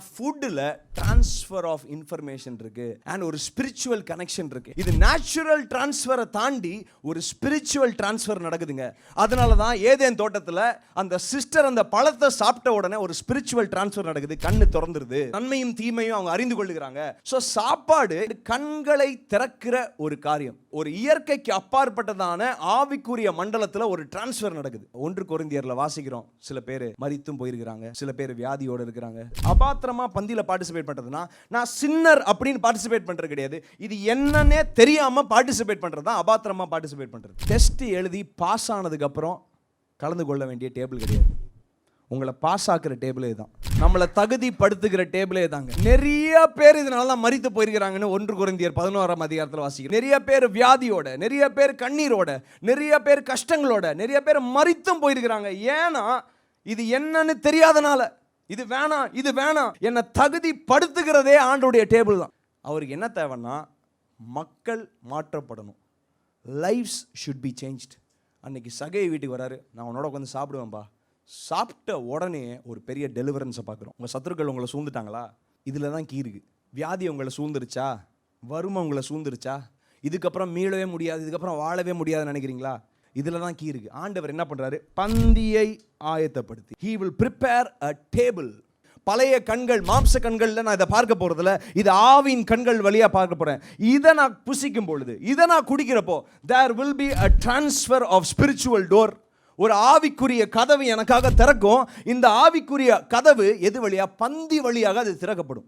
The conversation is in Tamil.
ஃபுட்ல ட்ரான்ஸ்ஃபர் ஆஃப் இன்ஃபர்மேஷன் இருக்கு அண்ட் ஒரு ஸ்பிரிச்சுவல் கனெக்ஷன் இருக்கு. இது நேச்சுரல் டிரான்ஸ்ஃபரை தாண்டி ஒரு ஸ்பிரிச்சுவல் டிரான்ஸ்ஃபர் நடக்குதுங்க. அதனால தான் ஏதேன் தோட்டத்தில் அந்த சிஸ்டர் அந்த பழத்தை சாப்பிட்ட உடனே ஒரு ஸ்பிரிச்சுவல் டிரான்ஸ்ஃபர் நடக்குது. கண்ணு திறந்துருது, நன்மையும் தீமையும் அவங்க அறிந்து கொள்ளுகிறாங்க. ஸோ சாப்பாடு கண்களை திறக்கிற ஒரு காரியம். ஒரு இயற்கைக்கு அப்பாற்பட்டதான ஆவிக்குரிய மண்டலத்தில் ஒரு டிரான்ஸ்ஃபர் நடக்குது. 1 கொரிந்தியர்ல வாசிக்கிறோம், சில பேர் மரித்தும் போயிருக்கிறாங்க, சில பேர் வியாதியோட இருக்கிறாங்க. அபாத்திரமா பந்தியில பார்ட்டிசிபேட் பண்றதுனா நான் சின்னர் அப்படின்னு பார்ட்டிசிபேட் பண்றது கிடையாது. இது என்னன்னே தெரியாம பார்ட்டிசிபேட் பண்றது தான் அபாத்திரமா பார்ட்டிசிபேட் பண்றது. டெஸ்ட் எழுதி பாஸ் ஆனதுக்கு அப்புறம் கலந்து கொள்ள வேண்டிய டேபிள் கிடையாது. உங்களை பாஸ் ஆக்குற டேபிளே தான், நம்மளை தகுதிப்படுத்துகிற டேபிளே தாங்க. நிறைய பேர் இதனால தான் மரித்து போயிருக்கிறாங்கன்னு 1 கொரிந்தியர் 11ஆம் அதிகாரத்தில் வாசிக்கிறோம். நிறைய பேர் வியாதியோட, நிறைய பேர் கண்ணீரோட, நிறைய பேர் கஷ்டங்களோட, நிறைய பேர் மரித்தும் போயிருக்கிறாங்க. ஏன்னா இது என்னன்னு தெரியாதனால. இது வேணாம், இது வேணாம், என்னை தகுதிப்படுத்துகிறதே ஆண்டோடைய டேபிள் தான். அவருக்கு என்ன தேவைன்னா மக்கள் மாற்றப்படணும். Lives should be changed. அன்னைக்கு சகை வீட்டுக்கு வராரு, நான் உன்னோட உட்காந்து சாப்பிடுவேன்பா. சாப்பிட்ட உடனே ஒரு பெரிய டெலிவரன்ஸை பார்க்குறோம். உங்கள் சத்துருக்கள் உங்களை சூழ்ந்துட்டாங்களா? இதில் தான் கீ இருக்கு. வியாதி உங்களை சூழ்ந்துருச்சா? வறுமை உங்களை சூழ்ந்துருச்சா? இதுக்கப்புறம் மீளவே முடியாது, இதுக்கப்புறம் வாழவே முடியாதுன்னு நினைக்கிறீங்களா? இதில் தான் கீ இருக்கு. ஆண்டவர் என்ன பண்ணுறாரு? பந்தியை ஆயத்தப்படுத்தி he will prepare a table. பழைய கண்கள், மாம்ச கண்கள்ல நான் இதை பார்க்க போறதில்ல, இது ஆவின் கண்கள் வழியா பார்க்க போறேன். இதை நான் புசிக்கும் பொழுது, இதை நான் குடிக்கிறப்போ there will be a transfer of spiritual door. ஒரு ஆவிக்குரிய கதவு எனக்காக திறக்கும். இந்த ஆவிக்குரிய கதவு எது வழியா? பந்தி வழியாக அது திறக்கப்படும்.